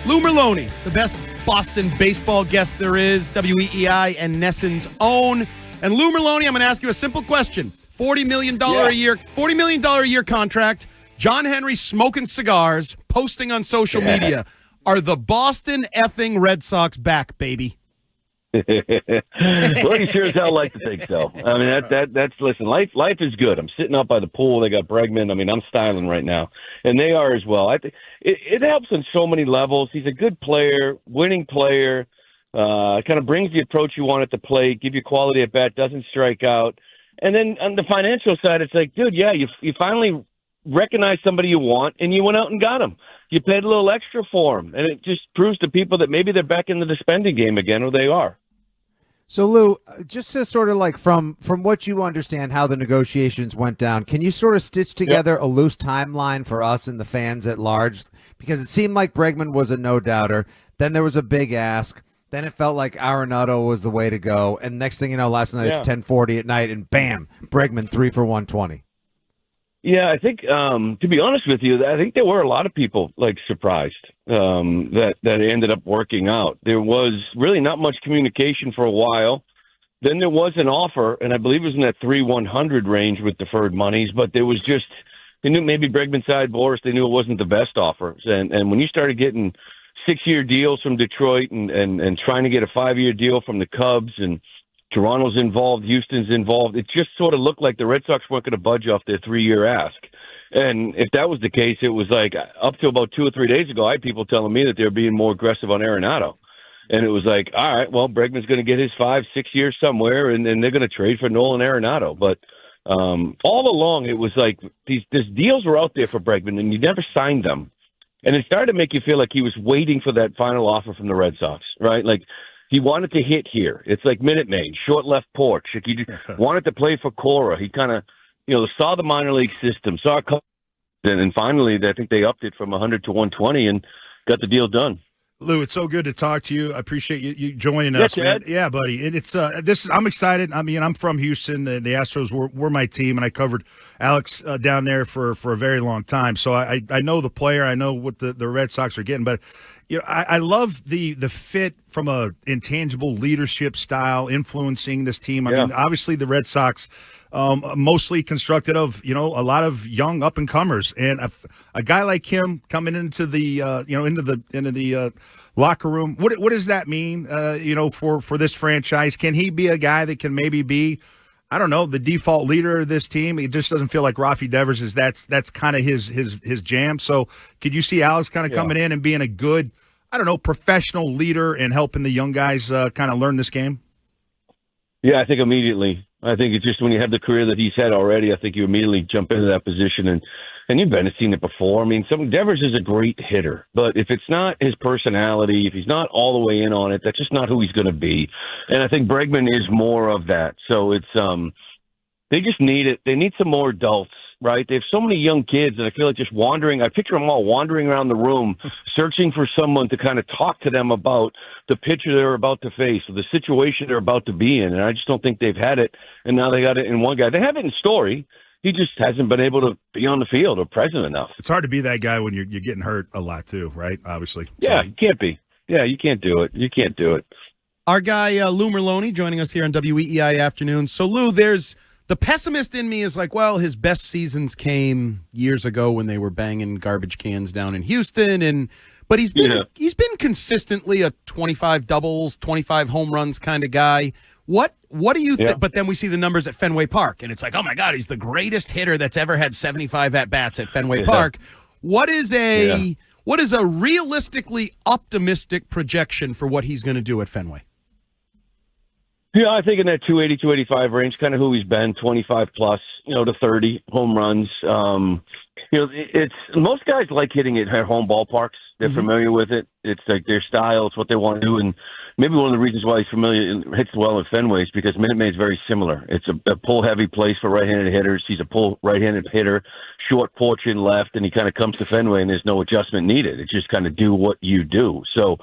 Lou Merloni, the best Boston baseball guest there is, WEEI and Nesson's own. And Lou Merloni, I'm going to ask you a simple question. $40 million a year contract. John Henry smoking cigars, posting on social media. Are the Boston effing Red Sox back, baby? Well, he sure as hell like to think so. I mean, that's listen. Life is good. I'm sitting out by the pool. They got Bregman. I mean, I'm styling right now, and they are as well. I think it helps on so many levels. He's a good player, winning player. Kind of brings the approach you want at the plate, give you quality at bat, doesn't strike out. And then on the financial side, it's like, dude, yeah, you finally recognize somebody you want, and you went out and got him. You paid a little extra for him, and it just proves to people that maybe they're back into the spending game again, or they are. So, Lou, just to sort of like from what you understand how the negotiations went down, can you sort of stitch together a loose timeline for us and the fans at large? Because it seemed like Bregman was a no-doubter. Then there was a big ask. Then it felt like Arenado was the way to go. And next thing you know, last night it's 10:40 at night, and bam, Bregman 3 for 120. Yeah, I think, to be honest with you, I think there were a lot of people surprised that it ended up working out. There was really not much communication for a while. Then there was an offer, and I believe it was in that 3-100 range with deferred monies, but there was just, they knew maybe Bregman side, Boris, they knew it wasn't the best offer. And when you started getting 6-year deals from Detroit and trying to get a 5-year deal from the Cubs, and Toronto's involved, Houston's involved, it just sort of looked like the Red Sox weren't going to budge off their 3-year ask. And if that was the case, it was like up to about 2 or 3 days ago, I had people telling me that they were being more aggressive on Arenado. And it was like, all right, well, Bregman's going to get his 5-6 years somewhere, and they're going to trade for Nolan Arenado. But all along, it was like these deals were out there for Bregman, and you never signed them. And it started to make you feel like he was waiting for that final offer from the Red Sox, right? Like, he wanted to hit here. It's like Minute Maid, short left porch. Like he wanted to play for Cora. He kind of, saw the minor league system, saw a couple, and finally, I think they upped it from 100 to 120 and got the deal done. Lou, it's so good to talk to you. I appreciate you joining us, man. Yeah, buddy. It's I'm excited. I mean, I'm from Houston. The Astros were my team, and I covered Alex down there for a very long time. So I know the player. I know what the Red Sox are getting, but. I love the fit from a intangible leadership style influencing this team. I mean, obviously the Red Sox mostly constructed of a lot of young up and comers, and a guy like him coming into the into the locker room. What does that mean? For this franchise, can he be a guy that can maybe be, I don't know, the default leader of this team? It just doesn't feel like Rafi Devers is that's kind of his jam. So could you see Alex kind of coming in and being a good, I don't know, professional leader and helping the young guys kind of learn this game? Yeah, I think immediately. I think it's just when you have the career that he's had already, I think you immediately jump into that position. And you've seen it before. I mean, Devers is a great hitter, but if it's not his personality, if he's not all the way in on it, that's just not who he's going to be. And I think Bregman is more of that. So it's they just need it. They need some more adults, right? They have so many young kids, and I feel like just wandering. I picture them all wandering around the room, searching for someone to kind of talk to them about the pitcher they're about to face, or the situation they're about to be in. And I just don't think they've had it. And now they got it in one guy. They have it in Story. He just hasn't been able to be on the field or present enough. It's hard to be that guy when you're getting hurt a lot too, right? Obviously. Yeah, you can't be. Yeah, you can't do it. You can't do it. Our guy, Lou Merloni, joining us here on WEEI Afternoon. So, Lou, the pessimist in me is like, well, his best seasons came years ago when they were banging garbage cans down in Houston, but he's been consistently a 25 doubles, 25 home runs kind of guy. What do you think? But then we see the numbers at Fenway Park, and it's like, oh my God, he's the greatest hitter that's ever had 75 at bats at Fenway Park. What is a realistically optimistic projection for what he's going to do at Fenway? Yeah, I think in that 280, 285 range, kind of who he's been, 25 plus, to 30 home runs. It's most guys like hitting it at home ballparks. They're familiar with it. It's like their style. It's what they want to do. And maybe one of the reasons why he's familiar and hits well at Fenway is because Minute Maid is very similar. It's a pull-heavy place for right-handed hitters. He's a pull right-handed hitter, short porch in left, and he kind of comes to Fenway, and there's no adjustment needed. It's just kind of do what you do. So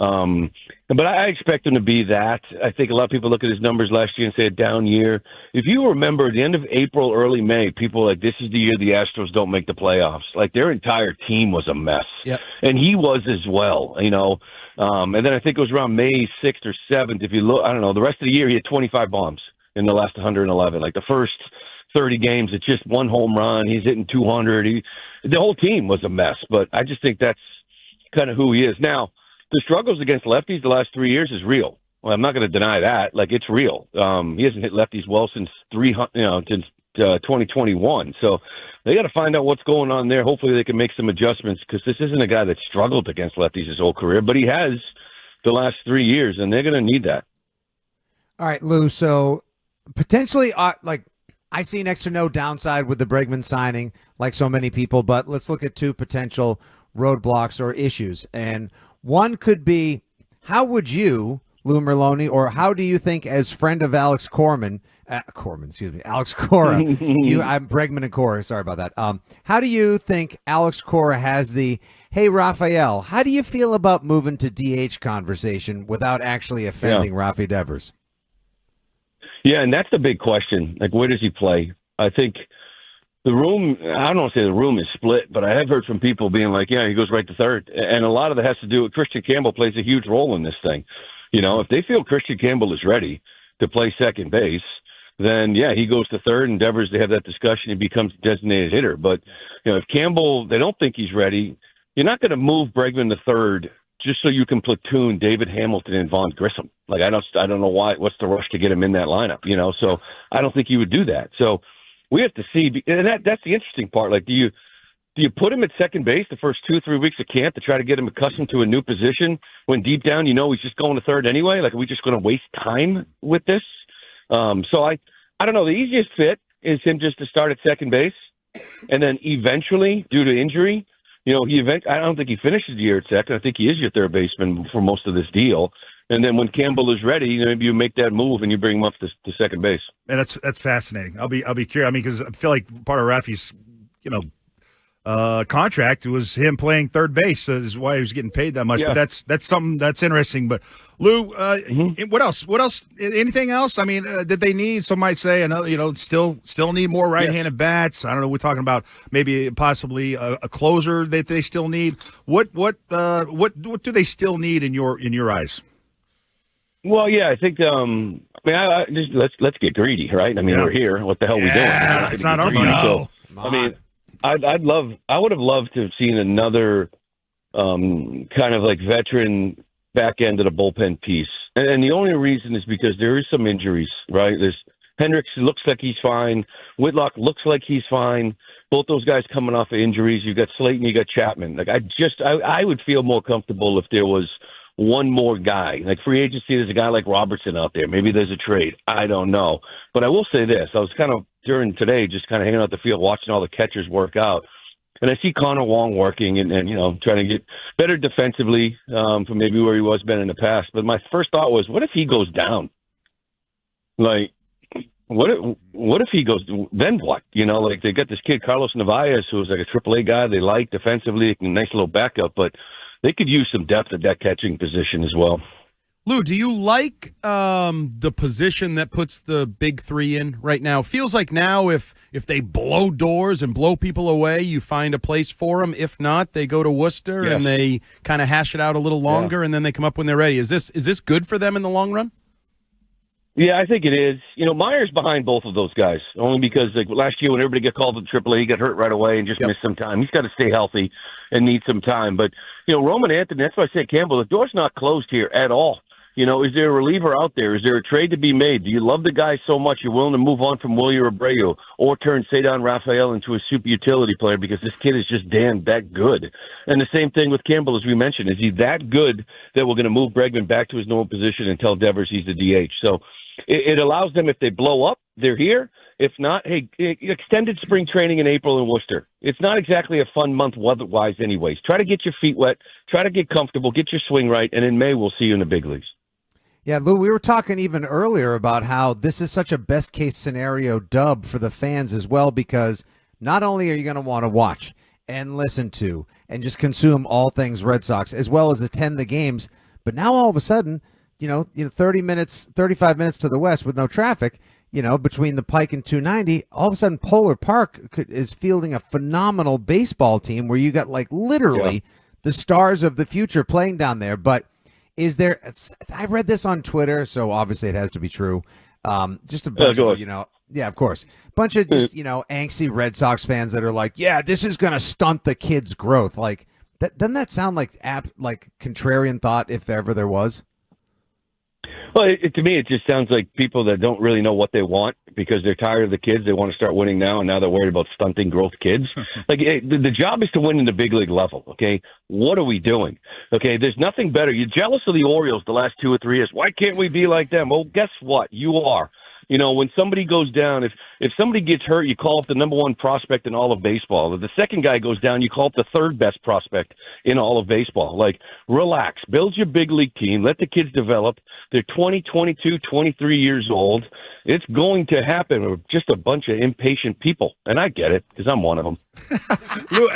But I expect him to be that. I think a lot of people look at his numbers last year and say a down year. If you remember, at the end of April, early May, people were like, this is the year the Astros don't make the playoffs. Like, their entire team was a mess. Yep. And he was as well, you know. And then I think it was around May 6th or 7th. If you look, I don't know, the rest of the year he had 25 bombs in the last 111. Like, the first 30 games, it's just one home run. He's hitting 200. The whole team was a mess. But I just think that's kind of who he is. Now, the struggles against lefties the last 3 years is real. Well, I'm not going to deny that. Like, it's real. He hasn't hit lefties well since 2021. So they got to find out what's going on there. Hopefully they can make some adjustments, because this isn't a guy that struggled against lefties his whole career, but he has the last 3 years, and they're going to need that. All right, Lou. So potentially, I see next to no downside with the Bregman signing, like so many people, but let's look at two potential roadblocks or issues. And one could be, how would you, Lou Merloni, or how do you think, as friend of Alex Alex Cora, I'm Bregman and Cora, sorry about that. How do you think Alex Cora has the, hey, Raphael, how do you feel about moving to DH conversation without actually offending Rafi Devers? Yeah, and that's the big question. Like, where does he play? I think the room, I don't want to say the room is split, but I have heard from people being like, yeah, he goes right to third. And a lot of that has to do with Christian Campbell plays a huge role in this thing. You know, if they feel Christian Campbell is ready to play second base, then, yeah, he goes to third, and Devers, they have that discussion, he becomes a designated hitter. But, you know, if Campbell, they don't think he's ready, you're not going to move Bregman to third just so you can platoon David Hamilton and Vaughn Grissom. Like, I don't know why, what's the rush to get him in that lineup, you know? So I don't think he would do that. So we have to see, and that's the interesting part. Like, do you put him at second base the first 2-3 weeks of camp to try to get him accustomed to a new position when deep down you know he's just going to third anyway? Like, are we just going to waste time with this? So I don't know. The easiest fit is him just to start at second base, and then eventually, due to injury, you know, I don't think he finishes the year at second. I think he is your third baseman for most of this deal. And then when Campbell is ready, maybe you make that move and you bring him up to second base. And that's fascinating. I'll be curious. I mean, because I feel like part of Rafi's, contract was him playing third base. So is why he was getting paid that much. Yeah. But that's something that's interesting. But Lou, what else? What else? Anything else? I mean, did they need? Some might say another. Still need more right-handed bats. I don't know. We're talking about maybe possibly a closer that they still need. What do they still need in your eyes? Well, yeah, I think. Let's get greedy, right? I mean, we're here. What the hell are we doing? It's not our money. So, I mean, I would have loved to have seen another kind of like veteran back end of the bullpen piece. And the only reason is because there is some injuries, right? There's Hendricks looks like he's fine. Whitlock looks like he's fine. Both those guys coming off of injuries. You got Slayton, you got Chapman. Like, I would feel more comfortable if there was one more guy. Like, free agency, there's a guy like Robertson out there. Maybe there's a trade. I don't know. But I will say this. I was kind of, during today, just kind of hanging out the field, watching all the catchers work out. And I see Connor Wong working and trying to get better defensively from maybe where he was been in the past. But my first thought was, what if he goes down? Like, what if he goes, then what? Like, they got this kid, Carlos Narvaez, who's like a AAA guy they like defensively, a nice little backup, but they could use some depth at that catching position as well. Lou, do you like the position that puts the big three in right now? Feels like now if they blow doors and blow people away, you find a place for them. If not, they go to Worcester and they kind of hash it out a little longer, and then they come up when they're ready. Is this good for them in the long run? Yeah, I think it is. Meyer's behind both of those guys, only because like last year when everybody got called to AAA, he got hurt right away and just missed some time. He's got to stay healthy and need some time. But, Roman Anthony, that's why I say Campbell, the door's not closed here at all. Is there a reliever out there? Is there a trade to be made? Do you love the guy so much you're willing to move on from Wilyer Abreu or turn Cedar Rafael into a super utility player because this kid is just damn that good? And the same thing with Campbell, as we mentioned. Is he that good that we're going to move Bregman back to his normal position and tell Devers he's the DH? So it allows them, if they blow up, they're here. If not, hey, extended spring training in April in Worcester. It's not exactly a fun month weather-wise anyways. Try to get your feet wet. Try to get comfortable. Get your swing right. And in May, we'll see you in the big leagues. Yeah, Lou, we were talking even earlier about how this is such a best-case scenario dub for the fans as well, because not only are you going to want to watch and listen to and just consume all things Red Sox, as well as attend the games, But now all of a sudden, 30 minutes, 35 minutes to the west with no traffic, between the Pike and 290, all of a sudden Polar Park is fielding a phenomenal baseball team where you got like literally the stars of the future playing down there. But is there? I read this on Twitter, so obviously it has to be true. Just a bunch of, yeah, of course, bunch of just angsty Red Sox fans that are like, yeah, this is gonna stunt the kids' growth. Like, doesn't that sound like contrarian thought if ever there was? Well, to me, it just sounds like people that don't really know what they want because they're tired of the kids. They want to start winning now, and now they're worried about stunting growth kids. Like, the job is to win in the big league level, okay? What are we doing? Okay, there's nothing better. You're jealous of the Orioles the last 2 or 3 years. Why can't we be like them? Well, guess what? You are. When somebody goes down, if somebody gets hurt, you call up the number 1 prospect in all of baseball. If the second guy goes down, you call up the 3rd best prospect in all of baseball. Like, relax. Build your big league team. Let the kids develop. They're 20, 22, 23 years old. It's going to happen. We're just a bunch of impatient people. And I get it because I'm one of them.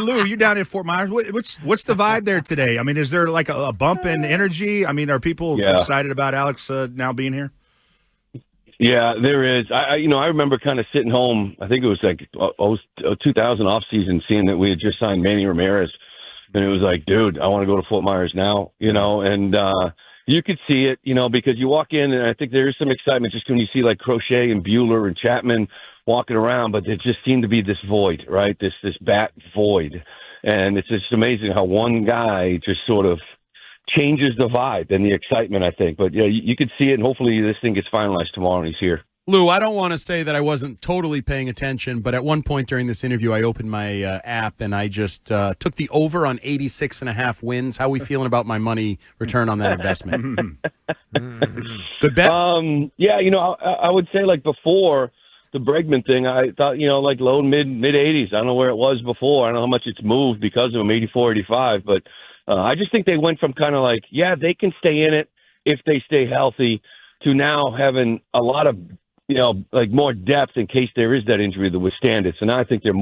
Lou, you're down in Fort Myers. What's the vibe there today? I mean, is there like a bump in energy? I mean, are people excited about Alex now being here? Yeah, there is. I remember kind of sitting home. I think it was like 2000 offseason, seeing that we had just signed Manny Ramirez, and it was like, dude, I want to go to Fort Myers now. And you could see it, because you walk in, and I think there is some excitement just when you see like Crochet and Bueller and Chapman walking around, but there just seemed to be this void, right? This bat void, and it's just amazing how one guy just sort of changes the vibe and the excitement, I think. But yeah, you could see it, and hopefully this thing gets finalized tomorrow and he's here. Lou, I don't want to say that I wasn't totally paying attention, but at one point during this interview, I opened my app and I just took the over on 86.5 wins. How are we feeling about my money return on that investment? Good bet? Yeah, I would say like before the Bregman thing, I thought, like low mid 80s. I don't know where it was before. I don't know how much it's moved because of him, 84, 85, but I just think they went from kind of like, yeah, they can stay in it if they stay healthy, to now having a lot of, like more depth in case there is that injury to withstand it. So now I think they're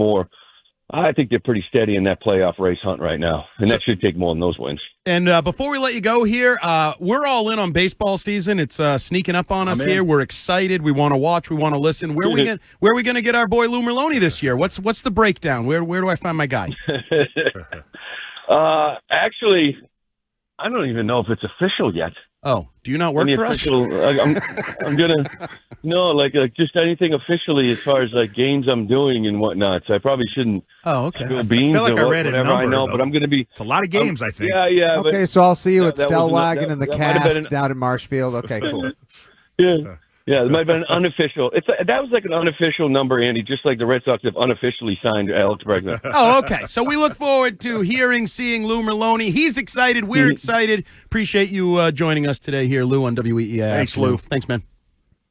pretty steady in that playoff race hunt right now, and that should take more than those wins. And before we let you go here, we're all in on baseball season. It's sneaking up on us here. We're excited. We want to watch. We want to listen. Where are we going to get our boy Lou Merloni this year? What's the breakdown? Where do I find my guy? Actually, I don't even know if it's official yet. Oh, do you not work for us? I'm gonna like just anything officially as far as like games I'm doing and whatnot. So I probably shouldn't. Oh, okay. Spill beans I feel like or I read whatever. a number, I know, but I'm gonna be. It's a lot of games, I think. Yeah. Okay, so I'll see you at that Stellwagen and the that might have Cask been down in Marshfield. Okay, cool. Yeah, it might have been an unofficial. That was like an unofficial number, Andy, just like the Red Sox have unofficially signed Alex Bregman. Oh, okay. So we look forward to seeing Lou Merloni. He's excited. We're excited. Appreciate you joining us today here, Lou, on WEEI. Thanks, Lou. Thanks, man.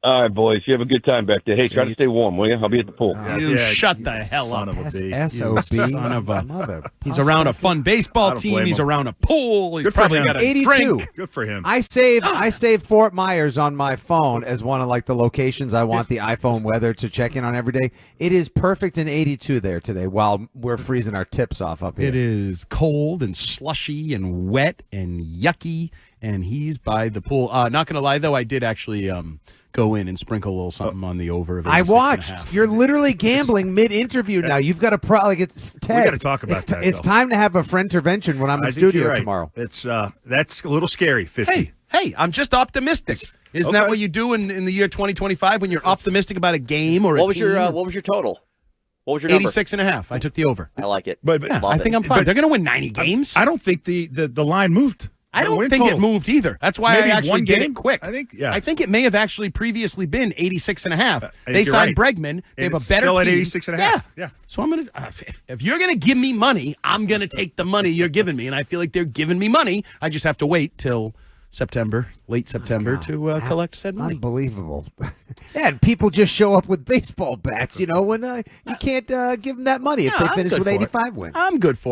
All right, boys. You have a good time back there. Hey, try to stay warm, will you? I'll be at the pool. Shut the hell up. SOB. Son of a He's around a fun baseball team. He's around a pool. He's probably got a 82. drink. Good for him. I saved Fort Myers on my phone as one of like the locations I want the iPhone weather to check in on every day. It is perfect in 82 there today while we're freezing our tips off up here. It is cold and slushy and wet and yucky, and he's by the pool. Not going to lie, though, I did actually go in and sprinkle a little something on the over of 86 I watched. You're literally gambling mid-interview now. You've got to it's Ted. We got to talk about that. It's time to have a friend intervention when I'm in studio tomorrow. It's that's a little scary, Fitzy. Hey, I'm just optimistic. Isn't that what you do in the year 2025 when you're optimistic about a game or a team? What was your total? What was your number? 86.5. I took the over. I like it. But I think I'm fine. They're going to win 90 games. I don't think the line moved. I don't think it moved either. That's why Maybe I actually did it quick. I think it may have actually previously been 86.5. They signed Bregman. They have a better still team. At 86.5. Yeah. So I'm going to if you're going to give me money, I'm going to take the money you're giving me, and I feel like they're giving me money. I just have to wait till late September to collect said money. Unbelievable. And people just show up with baseball bats, when you can't give them that money if they finish with 85 wins. I'm good for it.